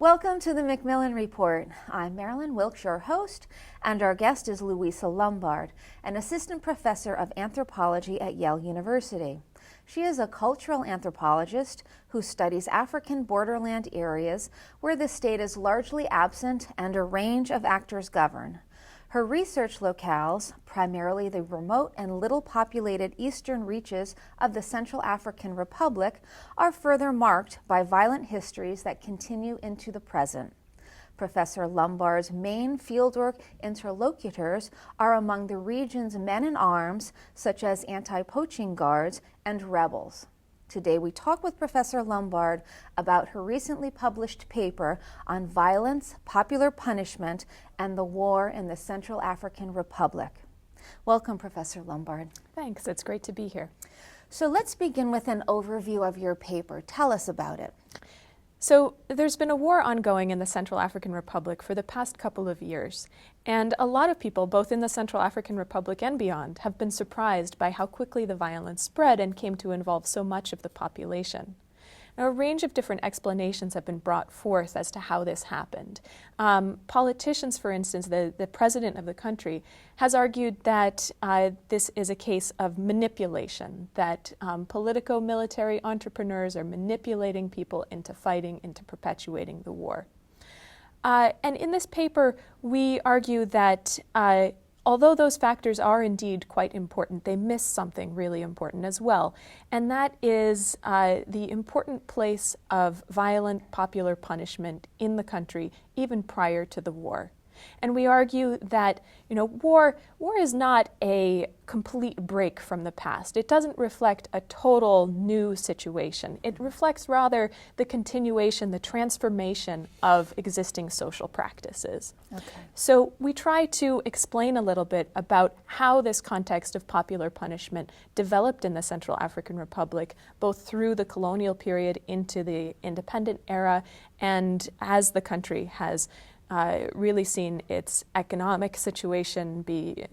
Welcome to the Macmillan Report. I'm Marilyn Wilkes, your host, and our guest is Louisa Lombard, an assistant professor of anthropology at Yale University. She is a cultural anthropologist who studies African borderland areas where the state is largely absent and a range of actors govern. Her research locales, primarily the remote and little-populated eastern reaches of the Central African Republic, are further marked by violent histories that continue into the present. Professor Lombard's main fieldwork interlocutors are among the region's men-in-arms, such as anti-poaching guards and rebels. Today we talk with Professor Lombard about her recently published paper on violence, popular punishment, and the war in the Central African Republic. Welcome, Professor Lombard. Thanks, it's great to be here. So let's begin with an overview of your paper. Tell us about it. So there's been a war ongoing in the Central African Republic for the past couple of years, and a lot of people, both in the Central African Republic and beyond, have been surprised by how quickly the violence spread and came to involve so much of the population. Now, a range of different explanations have been brought forth as to how this happened. Politicians, for instance, the president of the country, has argued that this is a case of manipulation, that politico-military entrepreneurs are manipulating people into fighting, into perpetuating the war. And in this paper, we argue that although those factors are indeed quite important, they miss something really important as well, and that is the important place of violent popular punishment in the country even prior to the war. And we argue that, war is not a complete break from the past. It doesn't reflect a total new situation. It reflects rather the continuation, the transformation of existing social practices. Okay. So we try to explain a little bit about how this context of popular punishment developed in the Central African Republic, both through the colonial period into the independent era, and as the country has really seen its economic situation be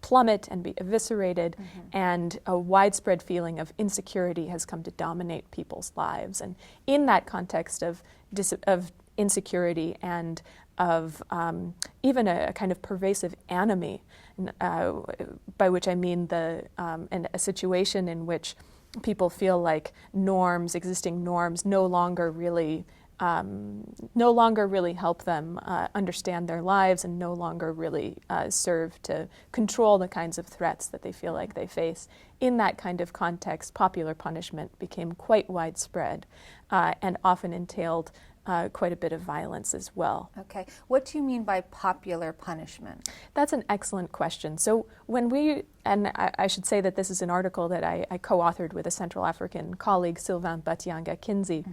plummet and be eviscerated, and a widespread feeling of insecurity has come to dominate people's lives. And in that context of insecurity and of even a kind of pervasive anomie, by which I mean a situation in which people feel like existing norms no longer really help them understand their lives, and no longer really serve to control the kinds of threats that they feel like they face. In that kind of context, popular punishment became quite widespread and often entailed quite a bit of violence as well. Okay. What do you mean by popular punishment? That's an excellent question. So and I should say that this is an article that I co-authored with a Central African colleague, Sylvain Batianga-Kinsey.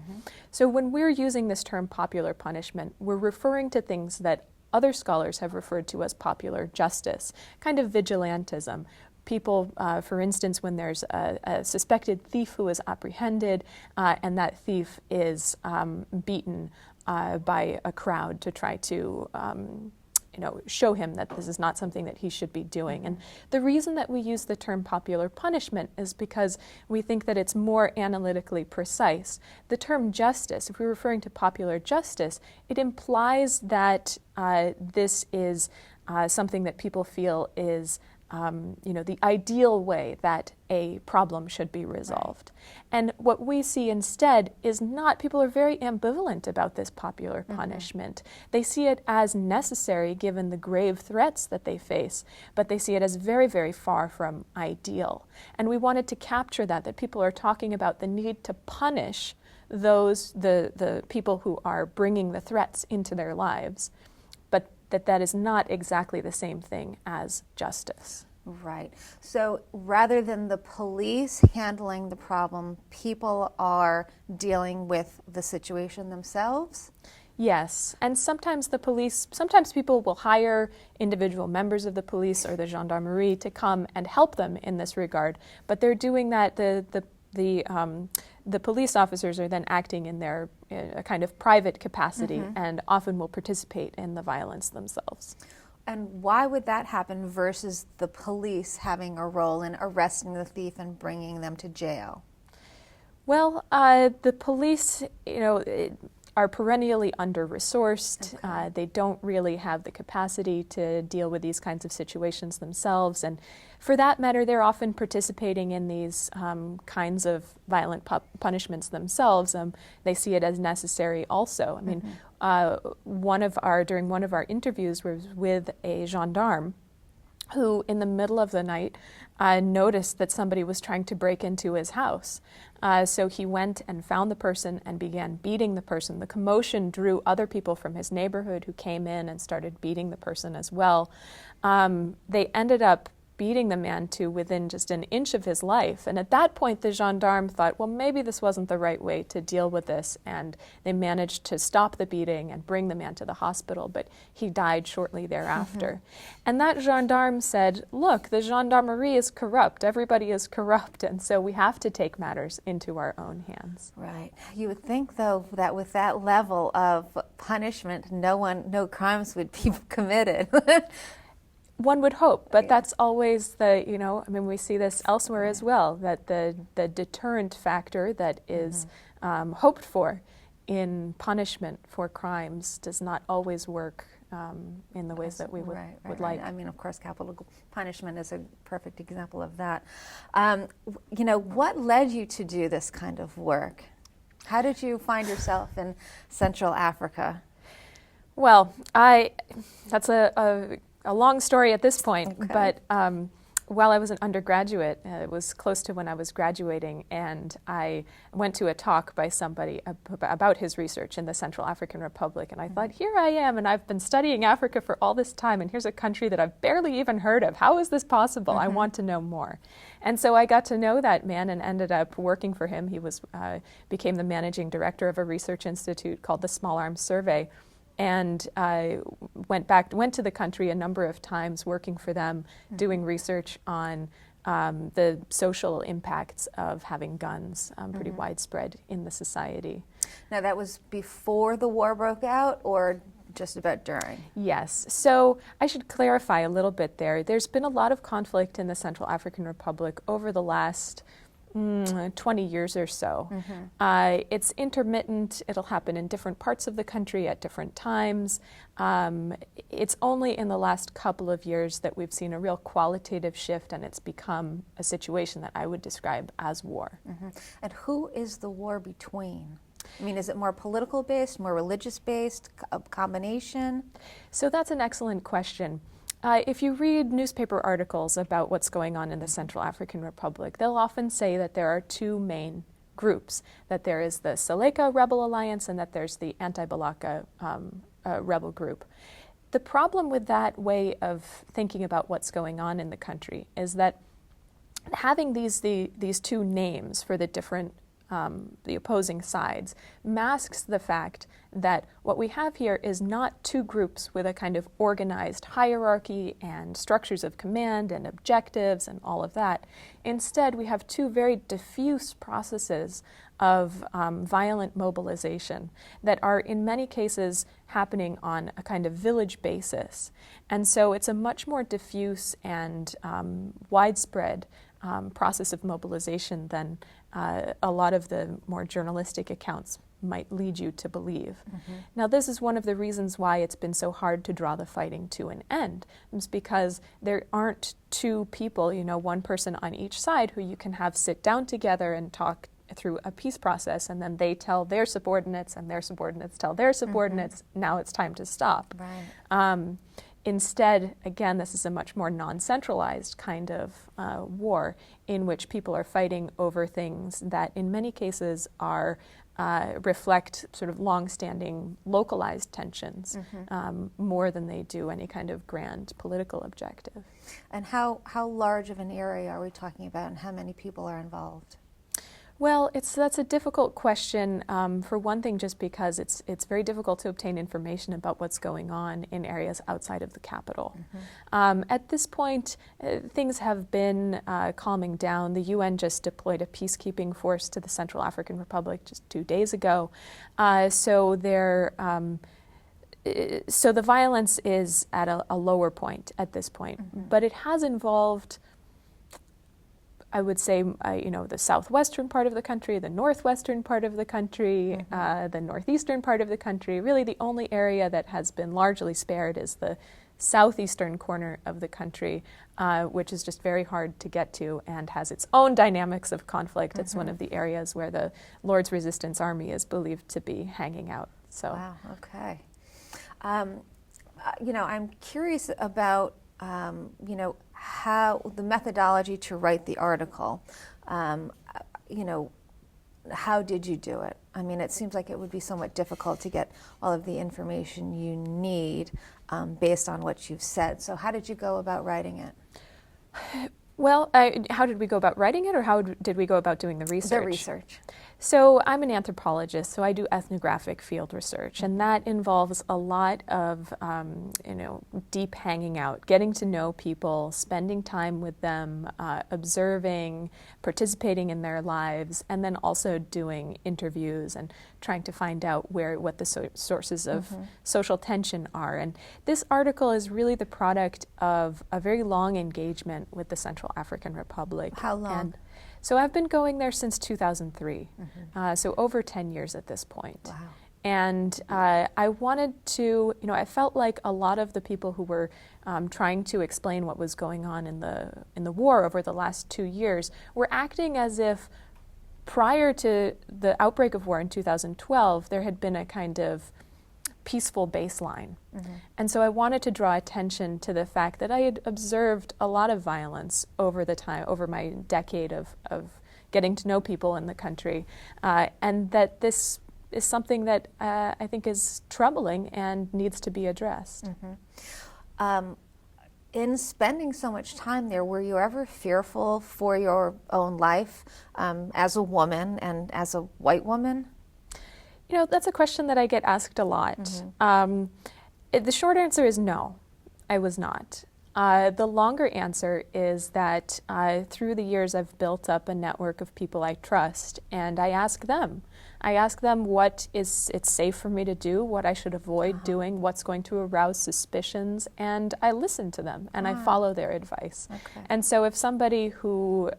So when we're using this term popular punishment, we're referring to things that other scholars have referred to as popular justice, kind of vigilantism. People, for instance, when there's a suspected thief who is apprehended and that thief is beaten by a crowd to try to show him that this is not something that he should be doing. And the reason that we use the term popular punishment is because we think that it's more analytically precise. The term justice, if we're referring to popular justice, it implies that this is something that people feel is the ideal way that a problem should be resolved. Right. And what we see instead is people are very ambivalent about this popular punishment. They see it as necessary given the grave threats that they face, but they see it as very, very far from ideal. And we wanted to capture that people are talking about the need to punish the people who are bringing the threats into their lives, but that is not exactly the same thing as justice. Right. So rather than the police handling the problem, people are dealing with the situation themselves? Yes, and sometimes people will hire individual members of the police or the gendarmerie to come and help them in this regard, but they're doing that, the police officers are then acting in their kind of private capacity and often will participate in the violence themselves. And why would that happen versus the police having a role in arresting the thief and bringing them to jail? Well, the police, are perennially under-resourced. Okay. They don't really have the capacity to deal with these kinds of situations themselves. And for that matter, they're often participating in these kinds of violent punishments themselves. They see it as necessary also. I mean, during one of our interviews was with a gendarme who, in the middle of the night, noticed that somebody was trying to break into his house. So he went and found the person and began beating the person. The commotion drew other people from his neighborhood who came in and started beating the person as well. They ended up beating the man to within just an inch of his life. And at that point, the gendarme thought, well, maybe this wasn't the right way to deal with this. And they managed to stop the beating and bring the man to the hospital, but he died shortly thereafter. And that gendarme said, look, the gendarmerie is corrupt. Everybody is corrupt. And so we have to take matters into our own hands. Right. You would think, though, that with that level of punishment, no crimes would be committed. One would hope, but that's always we see this elsewhere as well, that the deterrent factor that is hoped for in punishment for crimes does not always work in the ways that we would like. I mean, of course, capital punishment is a perfect example of that. What led you to do this kind of work? How did you find yourself in Central Africa? Well, that's a long story at this point, but while I was an undergraduate, it was close to when I was graduating, and I went to a talk by somebody about his research in the Central African Republic, and I thought, here I am, and I've been studying Africa for all this time, and here's a country that I've barely even heard of. How is this possible? I want to know more. And so I got to know that man and ended up working for him. He became the managing director of a research institute called the Small Arms Survey, and I went to the country a number of times working for them, doing research on the social impacts of having guns pretty widespread in the society. Now, that was before the war broke out or just about during? Yes. So I should clarify a little bit there. There's been a lot of conflict in the Central African Republic over the last 20 years or so. It's intermittent. It'll happen in different parts of the country at different times. It's only in the last couple of years that we've seen a real qualitative shift, and it's become a situation that I would describe as war. And who is the war between? I mean, is it more political based, more religious based, a combination? So that's an excellent question. If you read newspaper articles about what's going on in the Central African Republic, they'll often say that there are two main groups, that there is the Seleka Rebel Alliance and that there's the anti-Balaka rebel group. The problem with that way of thinking about what's going on in the country is that having these two names for the different the opposing sides masks the fact that what we have here is not two groups with a kind of organized hierarchy and structures of command and objectives and all of that. Instead, we have two very diffuse processes of violent mobilization that are in many cases happening on a kind of village basis. And so it's a much more diffuse and widespread process of mobilization than a lot of the more journalistic accounts might lead you to believe. Now, this is one of the reasons why it's been so hard to draw the fighting to an end. It's because there aren't two people, one person on each side who you can have sit down together and talk through a peace process, and then they tell their subordinates and their subordinates tell their subordinates, now it's time to stop. Right. Instead, again, this is a much more non-centralized kind of war in which people are fighting over things that in many cases are reflect sort of long-standing localized tensions more than they do any kind of grand political objective. And how large of an area are we talking about, and how many people are involved? Well, that's a difficult question, for one thing, just because it's very difficult to obtain information about what's going on in areas outside of the capital. At this point, things have been calming down. The UN just deployed a peacekeeping force to the Central African Republic just 2 days ago. So the violence is at a lower point at this point, but it has involved I would say, the southwestern part of the country, the northwestern part of the country, the northeastern part of the country. Really, the only area that has been largely spared is the southeastern corner of the country, which is just very hard to get to and has its own dynamics of conflict. It's one of the areas where the Lord's Resistance Army is believed to be hanging out. So. Wow, okay. I'm curious about, how the methodology to write the article. How did you do it? I mean, it seems like it would be somewhat difficult to get all of the information you need based on what you've said. So how did you go about writing it? Well, how did we go about writing it, or how did we go about doing the research? The research. So I'm an anthropologist, so I do ethnographic field research, and that involves a lot of, deep hanging out, getting to know people, spending time with them, observing, participating in their lives, and then also doing interviews and trying to find out what the sources of social tension are. And this article is really the product of a very long engagement with the Central African Republic. How long? And so I've been going there since 2003, so over 10 years at this point. Wow. And I wanted to, I felt like a lot of the people who were trying to explain what was going on in the war over the last 2 years were acting as if prior to the outbreak of war in 2012, there had been a kind of peaceful baseline. And so I wanted to draw attention to the fact that I had observed a lot of violence over my decade of getting to know people in the country, and that this is something that I think is troubling and needs to be addressed. In spending so much time there, were you ever fearful for your own life as a woman and as a white woman? That's a question that I get asked a lot. The short answer is no, I was not. The longer answer is that through the years I've built up a network of people I trust, and I ask them what it's safe for me to do, what I should avoid doing, what's going to arouse suspicions, and I listen to them and I follow their advice. Okay. And so if somebody who,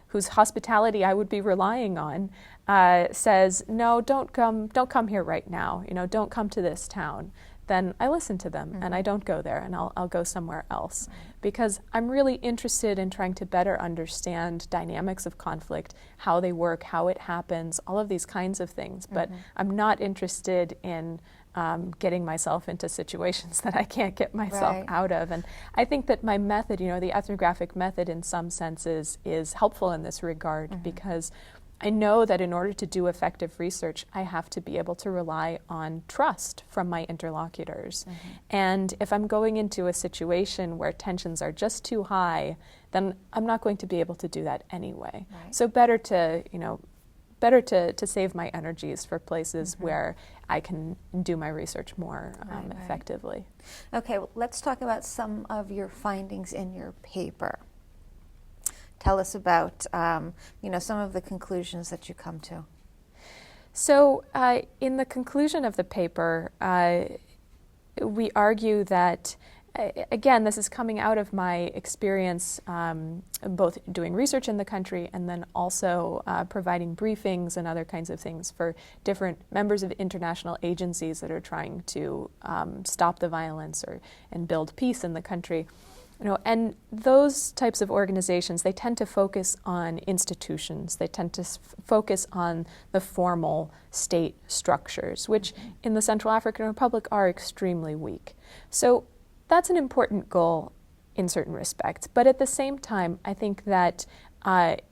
whose hospitality I would be relying on says, no, don't come here right now, don't come to this town, then I listen to them and I don't go there, and I'll go somewhere else, because I'm really interested in trying to better understand dynamics of conflict, how they work, how it happens, all of these kinds of things. But I'm not interested in getting myself into situations that I can't get myself out of. And I think that my method, the ethnographic method in some senses is helpful in this regard, because I know that in order to do effective research, I have to be able to rely on trust from my interlocutors. And if I'm going into a situation where tensions are just too high, then I'm not going to be able to do that anyway. So better to save my energies for places where I can do my research more effectively. Okay, well, let's talk about some of your findings in your paper. Tell us about, some of the conclusions that you come to. So in the conclusion of the paper, we argue that, again, this is coming out of my experience both doing research in the country and then also providing briefings and other kinds of things for different members of international agencies that are trying to stop the violence and build peace in the country. And those types of organizations, they tend to focus on institutions. They tend to focus on the formal state structures, which in the Central African Republic are extremely weak. So that's an important goal in certain respects. But at the same time, I think that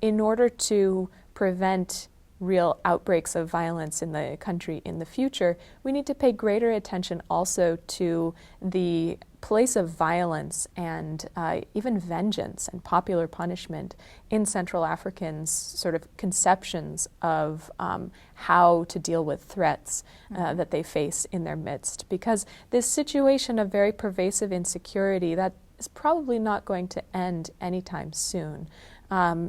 in order to prevent real outbreaks of violence in the country in the future, we need to pay greater attention also to the place of violence and even vengeance and popular punishment in Central Africans' sort of conceptions of how to deal with threats that they face in their midst. Because this situation of very pervasive insecurity, that is probably not going to end anytime soon.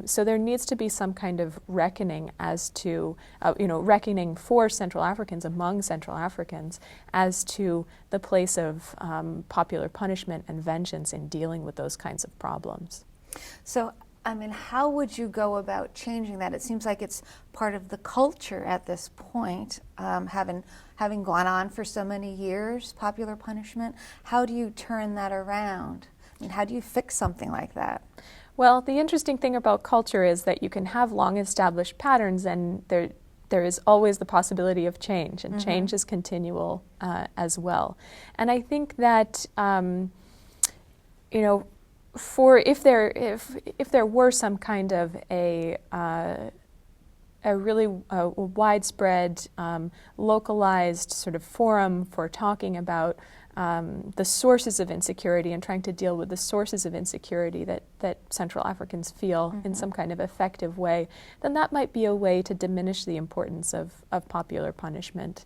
So there needs to be some kind of reckoning as to, reckoning for Central Africans, among Central Africans, as to the place of popular punishment and vengeance in dealing with those kinds of problems. So I mean, how would you go about changing that? It seems like it's part of the culture at this point, having gone on for so many years, popular punishment. How do you turn that around? I mean, how do you fix something like that? Well, the interesting thing about culture is that you can have long established patterns, and there is always the possibility of change, and change is continual as well. And I think that if there were some kind of a really widespread, localized sort of forum for talking about the sources of insecurity and trying to deal with the sources of insecurity that Central Africans feel in some kind of effective way, then that might be a way to diminish the importance of popular punishment.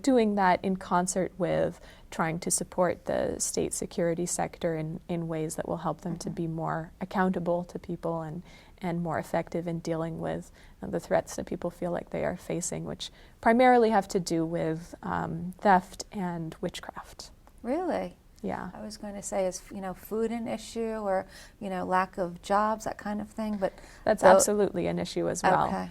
Doing that in concert with trying to support the state security sector in ways that will help them to be more accountable to people and more effective in dealing with the threats that people feel like they are facing, which primarily have to do with theft and witchcraft. Really? Yeah. I was going to say, is food an issue, or lack of jobs, that kind of thing? But that's absolutely an issue as well. Okay.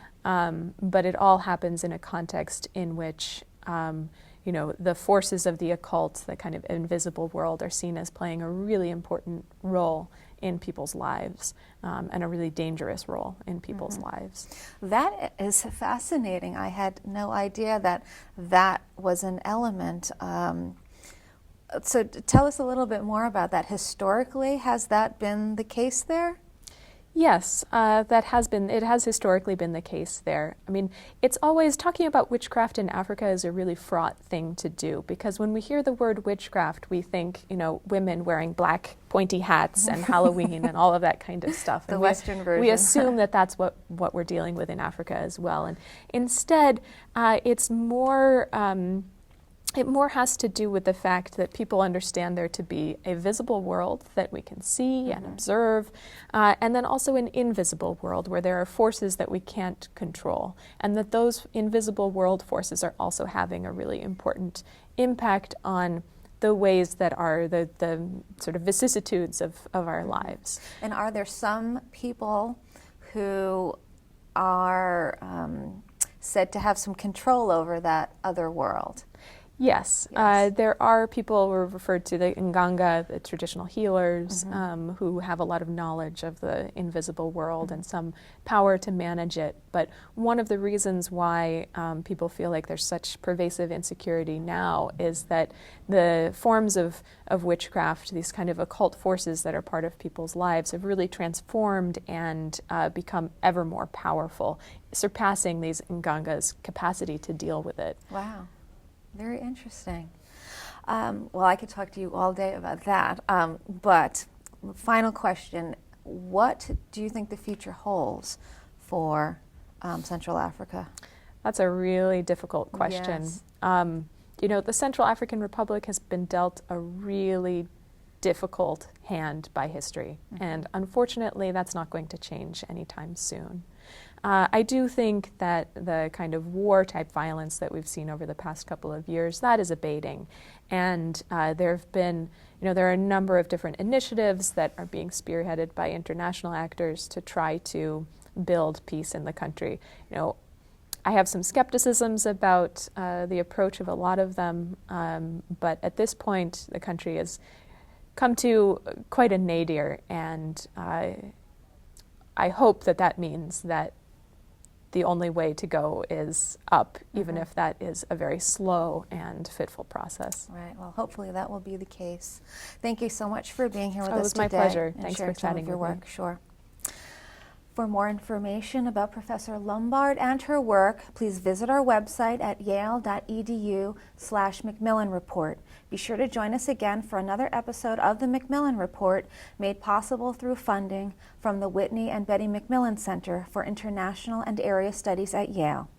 But it all happens in a context in which the forces of the occult, the kind of invisible world, are seen as playing a really important role in people's lives, and a really dangerous role in people's lives. That is fascinating. I had no idea that was an element. So tell us a little bit more about that. Historically, has that been the case there? Yes, it has historically been the case there. I mean, it's always, talking about witchcraft in Africa is a really fraught thing to do, because when we hear the word witchcraft, we think, women wearing black pointy hats and Halloween and all of that kind of stuff. The Western version. We assume that that's what we're dealing with in Africa as well. And instead, it's more... It more has to do with the fact that people understand there to be a visible world that we can see and observe, and then also an invisible world where there are forces that we can't control, and that those invisible world forces are also having a really important impact on the ways that are the sort of vicissitudes of our lives. And are there some people who are said to have some control over that other world? Yes. There are people who are referred to the Nganga, the traditional healers, who have a lot of knowledge of the invisible world and some power to manage it. But one of the reasons why people feel like there's such pervasive insecurity now is that the forms of witchcraft, these kind of occult forces that are part of people's lives, have really transformed and become ever more powerful, surpassing these Nganga's capacity to deal with it. Wow. Very interesting. Well, I could talk to you all day about that. But final question, what do you think the future holds for Central Africa? That's a really difficult question. Yes. The Central African Republic has been dealt a really difficult hand by history, and unfortunately that's not going to change anytime soon. I do think that the kind of war-type violence that we've seen over the past couple of years, that is abating. And there are a number of different initiatives that are being spearheaded by international actors to try to build peace in the country. I have some skepticisms about the approach of a lot of them, but at this point the country has come to quite a nadir, and I hope that means that the only way to go is up, even if that is a very slow and fitful process. Right. Well, hopefully that will be the case. Thank you so much for being here with us today. It was my pleasure. Thanks for chatting your with me. work. Sure. For more information about Professor Lombard and her work, please visit our website at yale.edu/Macmillan Report. Be sure to join us again for another episode of the Macmillan Report, made possible through funding from the Whitney and Betty Macmillan Center for International and Area Studies at Yale.